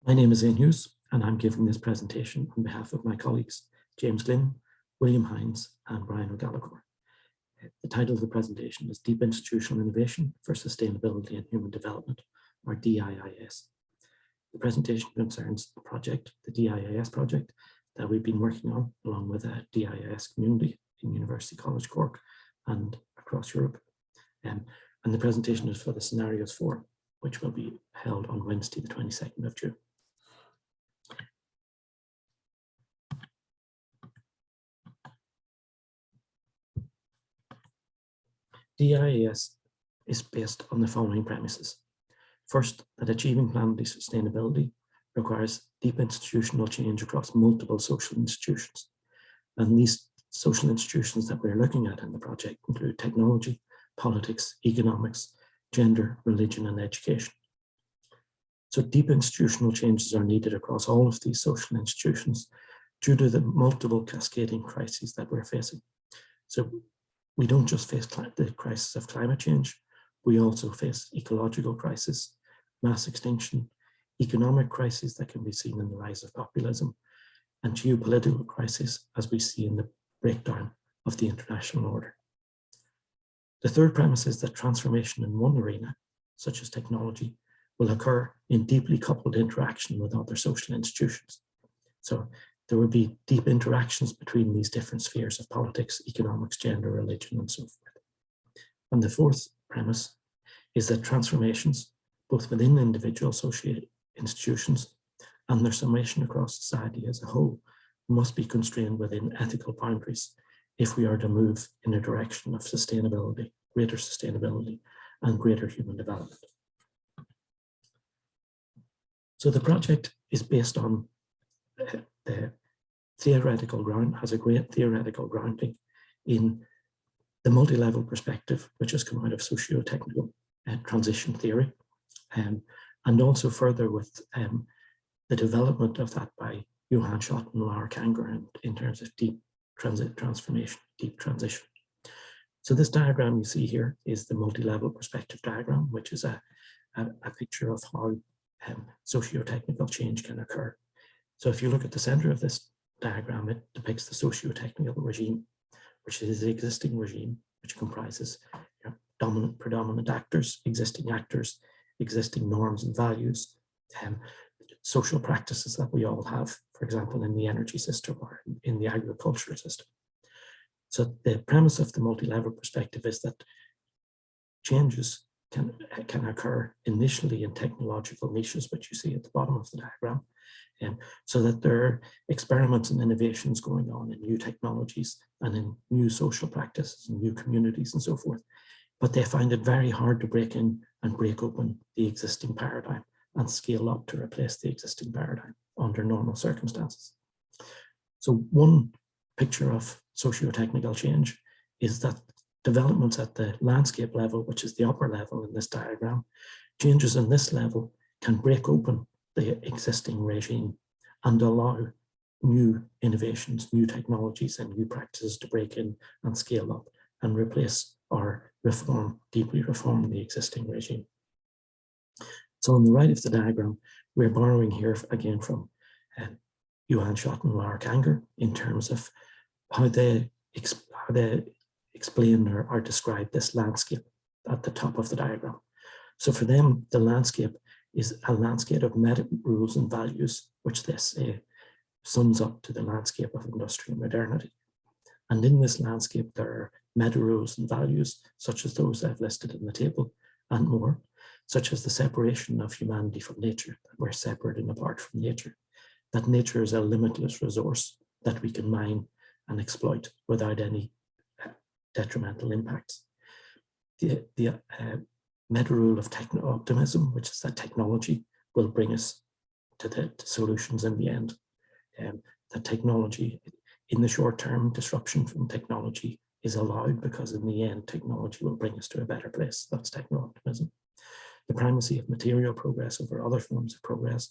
My name is Ian Hughes, and I'm giving this presentation on behalf of my colleagues, James Glynn, William Hines, and Brian O'Gallagher. The title of the presentation is Deep Institutional Innovation for Sustainability and Human Development, or DIIS. The presentation concerns a project, the DIIS project, that we've been working on along with a DIIS community in University College Cork and across Europe. And the presentation is for the Scenarios 4, which will be held on Wednesday, the 22nd of June. DIIS is based on the following premises. First, that achieving planetary sustainability requires deep institutional change across multiple social institutions. And these social institutions that we're looking at in the project include technology, politics, economics, gender, religion, and education. So deep institutional changes are needed across all of these social institutions due to the multiple cascading crises that we're facing. So we don't just face the crisis of climate change, we also face ecological crisis, mass extinction, economic crises that can be seen in the rise of populism, and geopolitical crises as we see in the breakdown of the international order. The third premise is that transformation in one arena, such as technology, will occur in deeply coupled interaction with other social institutions. So there will be deep interactions between these different spheres of politics, economics, gender, religion, and so forth. And the fourth premise is that transformations, both within individual social institutions and their summation across society as a whole, must be constrained within ethical boundaries if we are to move in a direction of sustainability, and greater human development. So the project is based on the theoretical ground, has a great theoretical grounding in the multi-level perspective, which has come out of socio-technical transition theory, and also further with the development of that by Johann Schott and Laura Kanger in terms of deep transformation, deep transition. So this diagram you see here is the multi-level perspective diagram, which is a picture of how socio-technical change can occur. So if you look at the center of this diagram, it depicts the socio-technical regime, which is the existing regime, which comprises predominant actors, existing norms and values, social practices that we all have, for example, in the energy system or in the agricultural system. So the premise of the multi-level perspective is that changes can occur initially in technological niches, which you see at the bottom of the diagram, so that there are experiments and innovations going on in new technologies and in new social practices and new communities and so forth. But they find it very hard to break in and break open the existing paradigm and scale up to replace the existing paradigm under normal circumstances. So one picture of socio-technical change is that developments at the landscape level, which is the upper level in this diagram, changes in this level can break open the existing regime and allow new innovations, new technologies, and new practices to break in and scale up and replace or deeply reform the existing regime. So on the right of the diagram, we're borrowing here again from Johann Schott and Laura Kanger in terms of how they explain or describe this landscape at the top of the diagram. So for them, the landscape is a landscape of meta rules and values, which they say sums up to the landscape of industrial modernity. And in this landscape, there are meta rules and values, such as those I've listed in the table, and more, such as the separation of humanity from nature, that we're separate and apart from nature, that nature is a limitless resource that we can mine and exploit without any detrimental impacts. The meta rule of techno-optimism, which is that technology will bring us to the solutions in the end. That technology, in the short term, disruption from technology is allowed because in the end, technology will bring us to a better place. That's techno-optimism. The primacy of material progress over other forms of progress,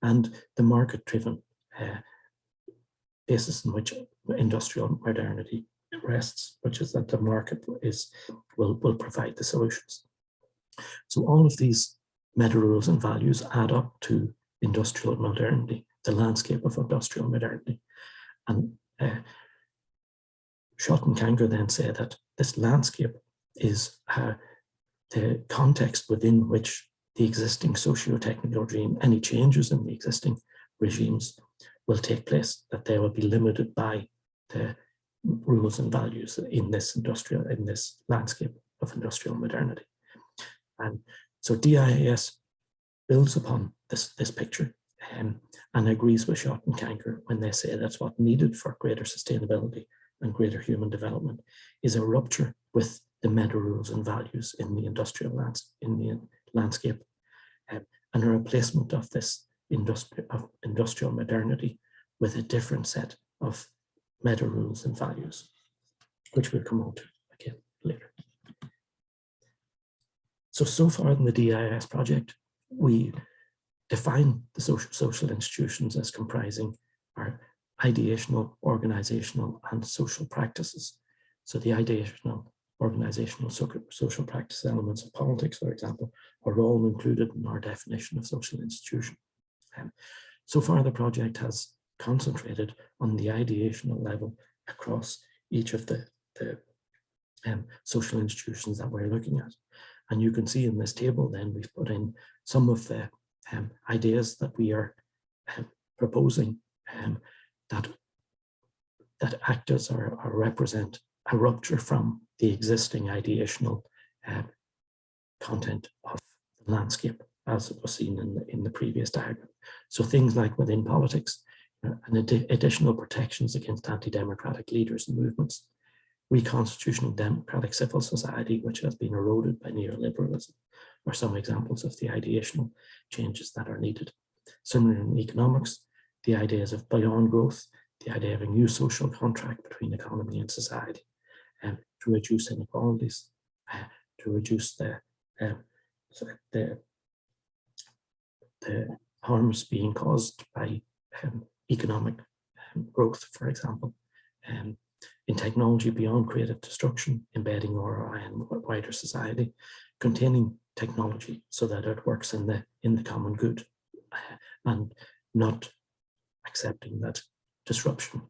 and the market-driven basis in which industrial modernity rests, which is that the market will provide the solutions. So all of these meta rules and values add up to industrial modernity, the landscape of industrial modernity. And Schott and Kanger then say that this landscape is the context within which the existing socio-technical regime, any changes in the existing regimes will take place, that they will be limited by the rules and values in this landscape of industrial modernity. And so DIIS builds upon this picture and agrees with Schott and Kanger when they say that's what needed for greater sustainability and greater human development is a rupture with the meta rules and values in the industrial landscape, and a replacement of this industrial modernity with a different set of meta rules and values, which we'll come on to again later. So far in the DIIS project, we define the social institutions as comprising our ideational, organizational, and social practices. So the ideational, organizational, social practice elements of politics, for example, are all included in our definition of social institution. So far, the project has concentrated on the ideational level across each of the social institutions that we're looking at. And you can see in this table, then we've put in some of the ideas that we are proposing that act as or represent a rupture from the existing ideational content of the landscape, as it was seen in the previous diagram. So things like within politics, and additional protections against anti-democratic leaders and movements, reconstitution of democratic civil society, which has been eroded by neoliberalism, are some examples of the ideational changes that are needed. Similarly, in economics, the ideas of beyond growth, the idea of a new social contract between economy and society, to reduce inequalities, to reduce the harms being caused by economic growth, for example. In technology beyond creative destruction, embedding ROI in wider society, containing technology so that it works in the common good, and not accepting that disruption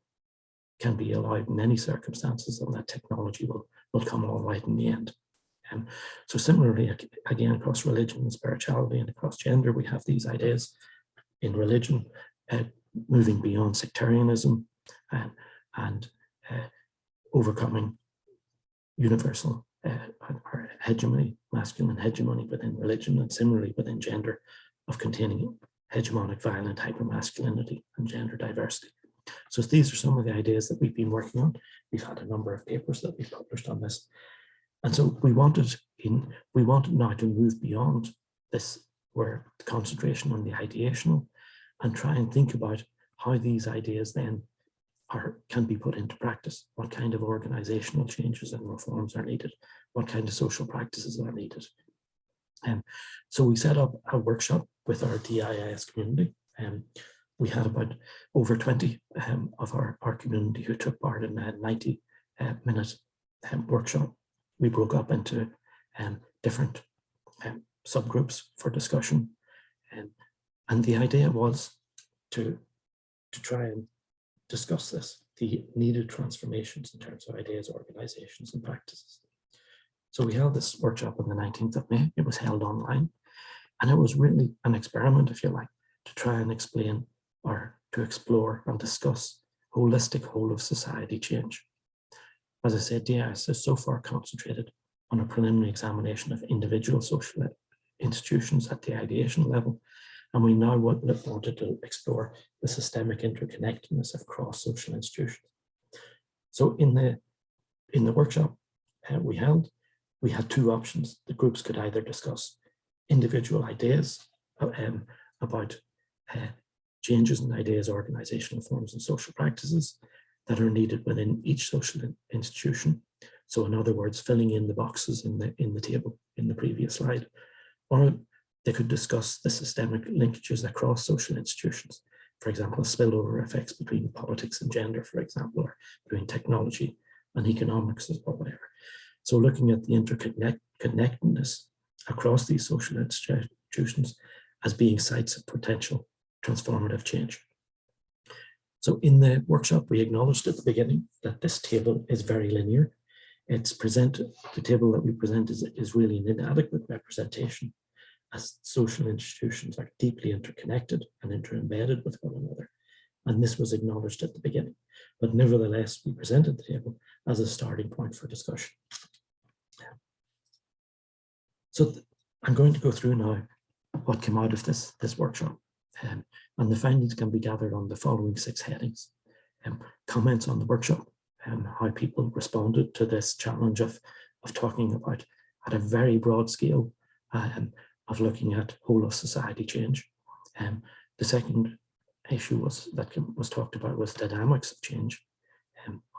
can be allowed in any circumstances, and that technology will come all right in the end. So similarly, again, across religion and spirituality and across gender, we have these ideas in religion, moving beyond sectarianism and overcoming universal or hegemony, masculine hegemony within religion, and similarly within gender, of containing hegemonic violent hypermasculinity and gender diversity. So these are some of the ideas that we've been working on. We've had a number of papers that we've published on this. And so we wanted now to move beyond this, where the concentration on the ideational, and try and think about how these ideas then can be put into practice. What kind of organizational changes and reforms are needed? What kind of social practices are needed? So we set up a workshop with our DIIS community. We had about over 20 of our community who took part in a 90-minute workshop. We broke up into different subgroups for discussion. And the idea was to try and discuss this, the needed transformations in terms of ideas, organizations, and practices. So we held this workshop on the 19th of May. It was held online. And it was really an experiment, if you like, to try and explain or to explore and discuss holistic whole of society change. As I said, DIIS is so far concentrated on a preliminary examination of individual social institutions at the ideation level, and we now wanted to explore the systemic interconnectedness of cross-social institutions. So in the workshop we had two options. The groups could either discuss individual ideas about changes in ideas, organizational forms, and social practices that are needed within each social institution. So in other words, filling in the boxes in the table in the previous slide. Or they could discuss the systemic linkages across social institutions. For example, spillover effects between politics and gender, for example, or between technology and economics or whatever. So looking at the interconnectedness across these social institutions as being sites of potential transformative change. So in the workshop, we acknowledged at the beginning that this table is very linear. It's presented, the table that we present is really an inadequate representation, as social institutions are deeply interconnected and interembedded with one another. And this was acknowledged at the beginning. But nevertheless, we presented the table as a starting point for discussion. So I'm going to go through now what came out of this workshop. And the findings can be gathered on the following 6 headings. Comments on the workshop and how people responded to this challenge of talking about at a very broad scale of looking at whole of society change. The second issue was talked about was dynamics of change,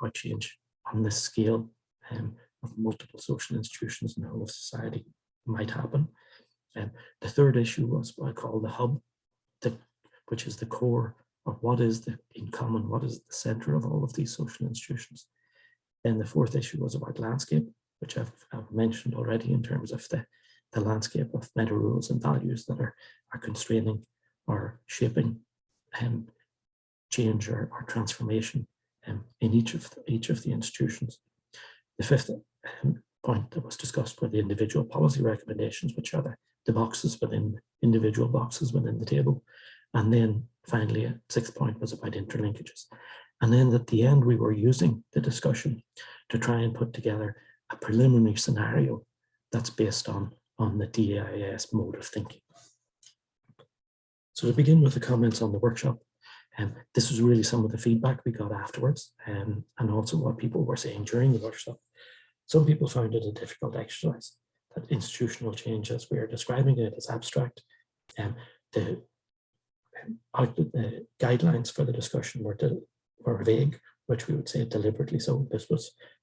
how change on this scale of multiple social institutions in the whole of society might happen. The third issue was what I call the hub, which is the core of what is in common, what is the center of all of these social institutions. Then the fourth issue was about landscape, which I've mentioned already in terms of the landscape of meta rules and values that are constraining or shaping change or transformation in each of the institutions. The fifth point that was discussed were the individual policy recommendations, which are the boxes within individual boxes within the table. And then finally, a sixth point was about interlinkages. And then at the end, we were using the discussion to try and put together a preliminary scenario that's based on the DIIS mode of thinking. So to begin with the comments on the workshop, this was really some of the feedback we got afterwards, and also what people were saying during the workshop. Some people found it a difficult exercise, that institutional change as we are describing it is abstract. The guidelines for the discussion were vague, which we would say deliberately so.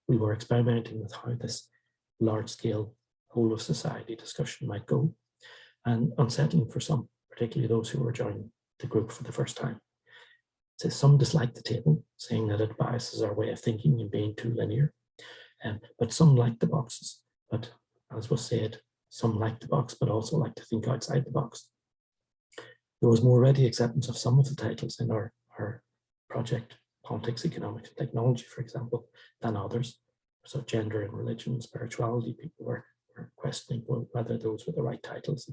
We were experimenting with how this large-scale whole of society discussion might go, and unsettling for some, particularly those who were joining the group for the first time. So some disliked the table, saying that it biases our way of thinking and being too linear. But some liked the boxes. But as was said, some liked the box, but also like to think outside the box. There was more ready acceptance of some of the titles in our project, Politics, Economics, and Technology, for example, than others. So gender and religion and spirituality, people were questioning whether those were the right titles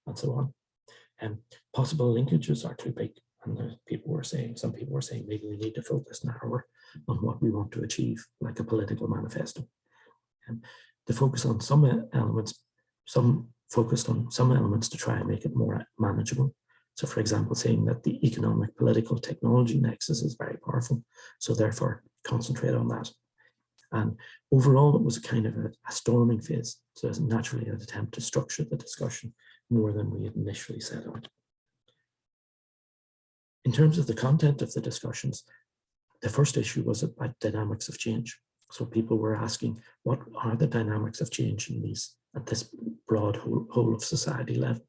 and so on. Possible linkages are too big. And some people were saying maybe we need to focus narrower on what we want to achieve, like a political manifesto. The focus on some elements, some focused on some elements to try and make it more manageable. So for example, saying that the economic, political, technology nexus is very powerful, so therefore concentrate on that. And overall, it was a kind of a storming phase. So it's naturally an attempt to structure the discussion more than we had initially set out. In terms of the content of the discussions, the first issue was about dynamics of change. So people were asking, what are the dynamics of change in these at this broad whole of society level?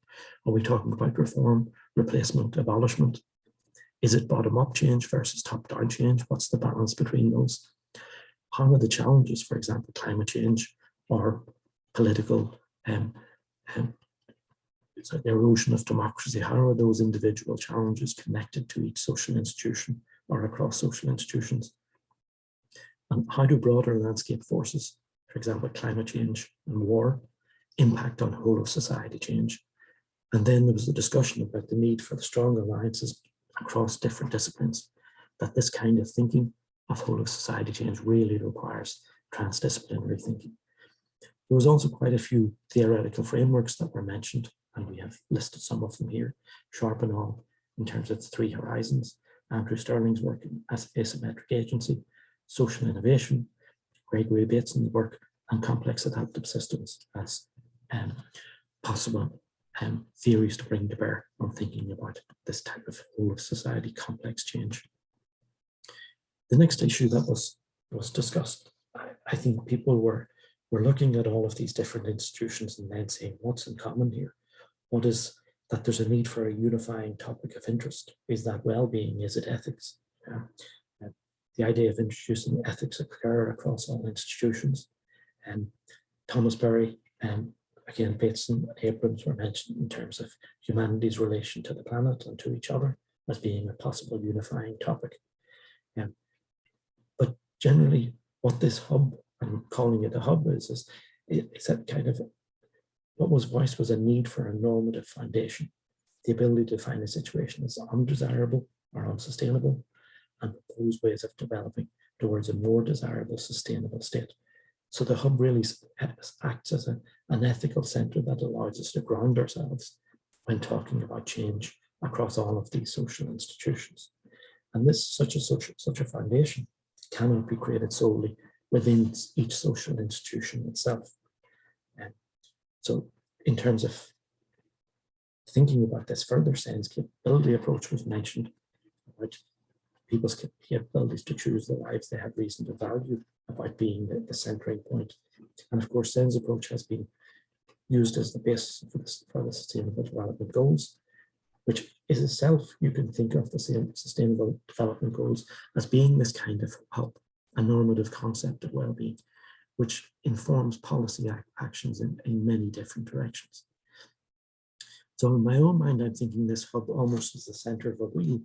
Are we talking about reform, replacement, abolishment? Is it bottom-up change versus top-down change? What's the balance between those? How are the challenges, for example, climate change or political so the erosion of democracy, how are those individual challenges connected to each social institution or across social institutions? And how do broader landscape forces, for example, climate change and war, impact on whole of society change? And then there was a discussion about the need for the strong alliances across different disciplines, that this kind of thinking of whole of society change really requires transdisciplinary thinking. There was also quite a few theoretical frameworks that were mentioned, and we have listed some of them here. Sharp and all, in terms of the 3 horizons, Andrew Sterling's work in asymmetric agency, social innovation, Gregory Bateson's work, and complex adaptive systems as possible theories to bring to bear on thinking about this type of whole of society complex change. The next issue that was discussed, I think people were looking at all of these different institutions and then saying, what's in common here? What is that there's a need for a unifying topic of interest? Is that well-being? Is it ethics? The idea of introducing ethics occur across all institutions. And Thomas Berry again, Bates and Abrams were mentioned in terms of humanity's relation to the planet and to each other as being a possible unifying topic. But generally, what this hub, I'm calling it a hub, is that kind of what was voiced was a need for a normative foundation, the ability to define a situation as undesirable or unsustainable, and propose ways of developing towards a more desirable, sustainable state. So the hub really acts as an ethical center that allows us to ground ourselves when talking about change across all of these social institutions. And this, such a foundation cannot be created solely within each social institution itself. And so in terms of thinking about this further, science capability approach was mentioned about people's capabilities to choose the lives they have reason to value, about being the centering point. And of course, Sen's approach has been used as the basis for the Sustainable Development Goals, which is itself, you can think of the Sustainable Development Goals as being this kind of hub, a normative concept of well-being, which informs policy actions in many different directions. So in my own mind, I'm thinking this hub almost as the center of a wheel,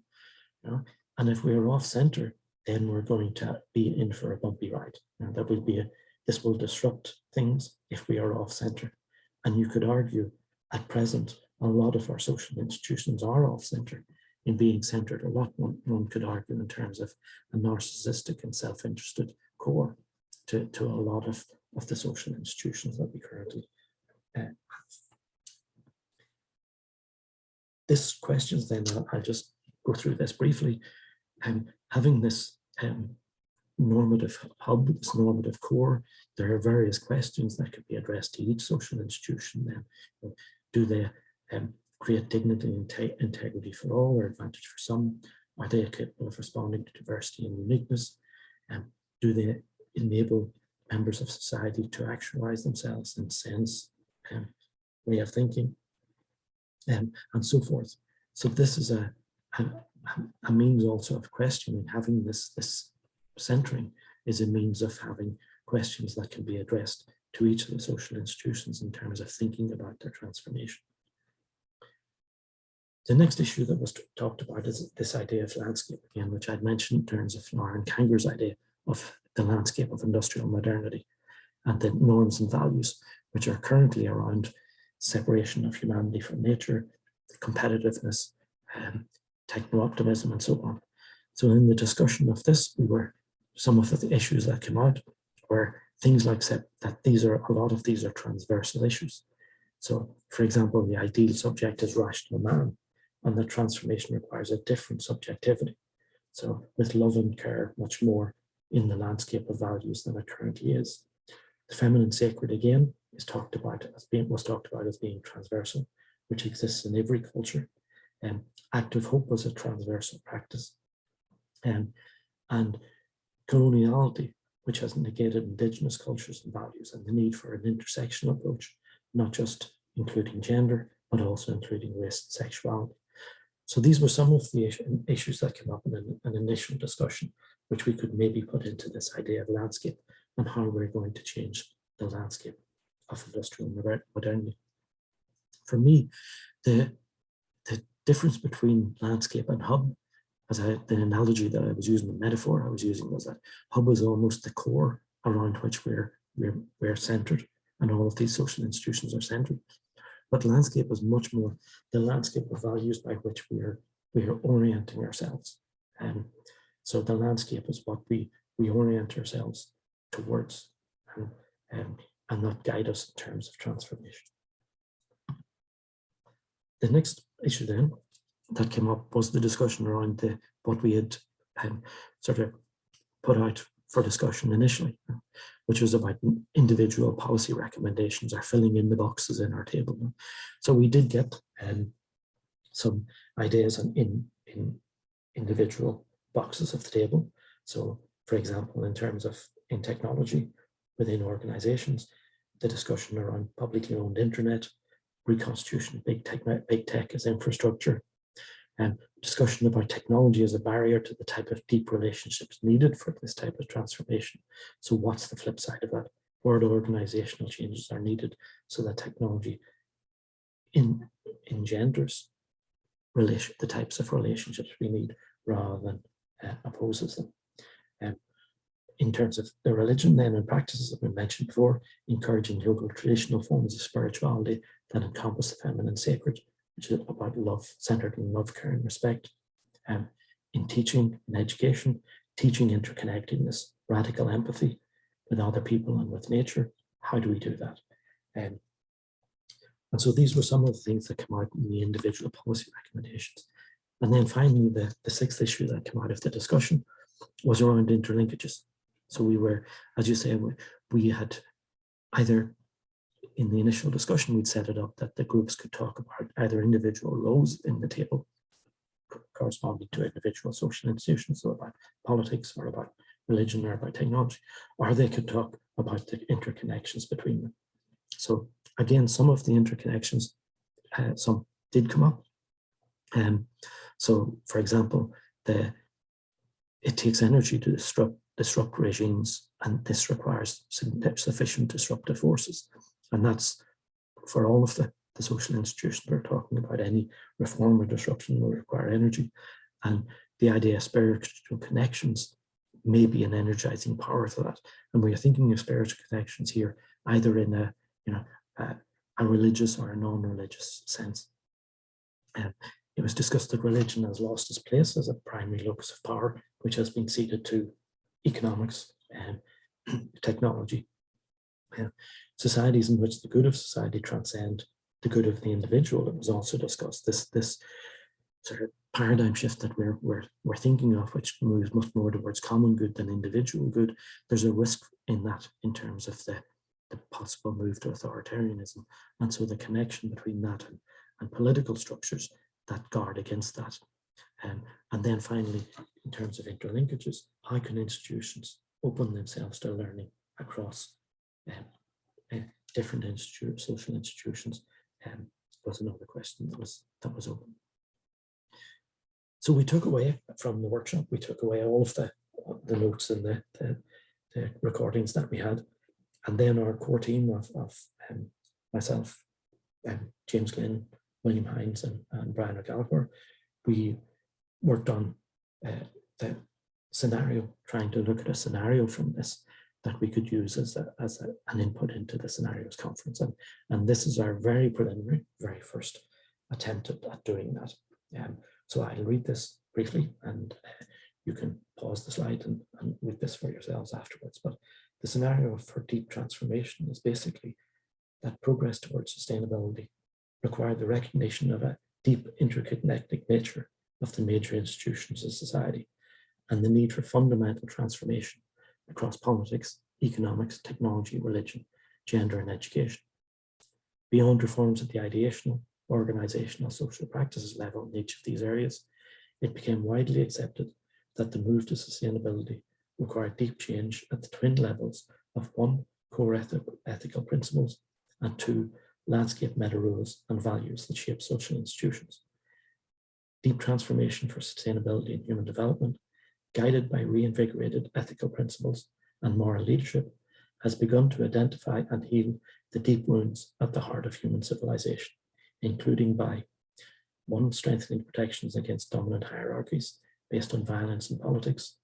you know? And if we're off center, then we're going to be in for a bumpy ride. And that will be this will disrupt things if we are off center. And you could argue at present, a lot of our social institutions are off center in being centered a lot. One could argue in terms of a narcissistic and self-interested core to a lot of the social institutions that we currently have. This questions then, I'll just go through this briefly. Having this normative hub, this normative core, there are various questions that could be addressed to each social institution. Then, do they create dignity and integrity for all, or advantage for some? Are they capable of responding to diversity and uniqueness? Do they enable members of society to actualize themselves in sense, way of thinking, and so forth? So this is a means also of questioning. Having this centering is a means of having questions that can be addressed to each of the social institutions in terms of thinking about their transformation. The next issue that was talked about is this idea of landscape again, which I'd mentioned in terms of Lauren Kanger's idea of the landscape of industrial modernity and the norms and values, which are currently around separation of humanity from nature, competitiveness, techno-optimism, and so on. So in the discussion of this, some of the issues that came out were things like that a lot of these are transversal issues. So for example, the ideal subject is rational man, and the transformation requires a different subjectivity. So with love and care much more in the landscape of values than it currently is. The feminine sacred again was talked about as being transversal, which exists in every culture. Active hope was a transversal practice. And coloniality, which has negated indigenous cultures and values, and the need for an intersectional approach, not just including gender, but also including race and sexuality. So these were some of the issues that came up in an initial discussion, which we could maybe put into this idea of landscape and how we're going to change the landscape of industrial modernity. For me, the difference between landscape and hub, the analogy that I was using, the metaphor I was using, was that hub is almost the core around which we're centered, and all of these social institutions are centered. But landscape is much more the landscape of values by which we are orienting ourselves. So the landscape is what we orient ourselves towards and not guide us in terms of transformation. The next issue then that came up was the discussion around what we had sort of put out for discussion initially, which was about individual policy recommendations or filling in the boxes in our table. So we did get some ideas in individual boxes of the table. So for example, in technology within organizations, the discussion around publicly owned internet, reconstitution of big tech as infrastructure, and discussion about technology as a barrier to the type of deep relationships needed for this type of transformation. So what's the flip side of that? what organizational changes are needed so that technology engenders the types of relationships we need rather than opposes them. In terms of the religion then and practices that we mentioned before, encouraging local traditional forms of spirituality that encompass the feminine sacred, which is about love, centered in love, care, and respect. In teaching and education, teaching interconnectedness, radical empathy with other people and with nature. How do we do that? And so these were some of the things that come out in the individual policy recommendations. And then finally, the sixth issue that came out of the discussion was around interlinkages. So we were, as you say, we had either in the initial discussion, we'd set it up that the groups could talk about either individual roles in the table corresponding to individual social institutions, so about politics or about religion or about technology, or they could talk about the interconnections between them. So again, some of the interconnections, some did come up. So for example, it takes energy to disrupt regimes, and this requires sufficient disruptive forces. And that's for all of the social institutions we're talking about. Any reform or disruption will require energy. And the idea of spiritual connections may be an energizing power for that. And we are thinking of spiritual connections here, either in a religious or a non-religious sense. It was discussed that religion has lost its place as a primary locus of power, which has been ceded to economics and technology. Societies in which the good of society transcend the good of the individual. It was also discussed this sort of paradigm shift that we're thinking of, which moves much more towards common good than individual good. There's a risk in that in terms of the possible move to authoritarianism, and so the connection between that and political structures that guard against that. And then finally, in terms of interlinkages, how can institutions open themselves to learning across different social institutions, was another question that was open. So we took away from the workshop, we took away all of the notes and the recordings that we had. And then our core team of myself, James Glynn, William Hines, and Brian O'Gallagher, we worked on the scenario, trying to look at a scenario from this that we could use as an input into the scenarios conference. And this is our very preliminary, very first attempt at doing that. So I'll read this briefly, and you can pause the slide and read this for yourselves afterwards. But the scenario for deep transformation is basically that progress towards sustainability required the recognition of a deep interconnected nature of the major institutions of society and the need for fundamental transformation across politics, economics, technology, religion, gender, and education. Beyond reforms at the ideational, organizational, social practices level in each of these areas, it became widely accepted that the move to sustainability required deep change at the twin levels of 1, core ethical principles, and 2, landscape meta rules and values that shape social institutions. Deep transformation for sustainability and human development, guided by reinvigorated ethical principles and moral leadership, has begun to identify and heal the deep wounds at the heart of human civilization, including by 1, strengthening protections against dominant hierarchies based on violence in politics,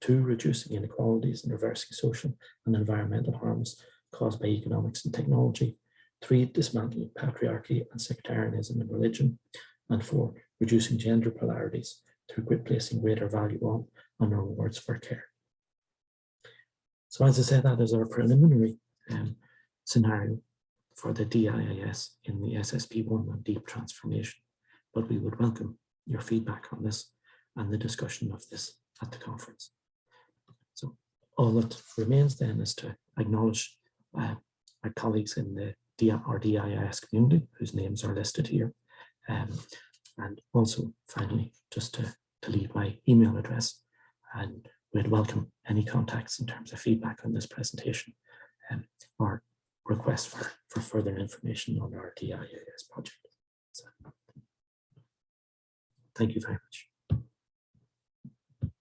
2, reducing inequalities and reversing social and environmental harms caused by economics and technology, 3, dismantling patriarchy and sectarianism in religion, and 4, reducing gender polarities through placing greater value on rewards for care. So as I said, that is our preliminary scenario for the DIIS in the SSP1 on deep transformation. But we would welcome your feedback on this and the discussion of this at the conference. So all that remains then is to acknowledge my colleagues in the DIIS community, whose names are listed here. And also, finally, just to leave my email address, and we'd welcome any contacts in terms of feedback on this presentation or requests for further information on our DIIS project. So, thank you very much.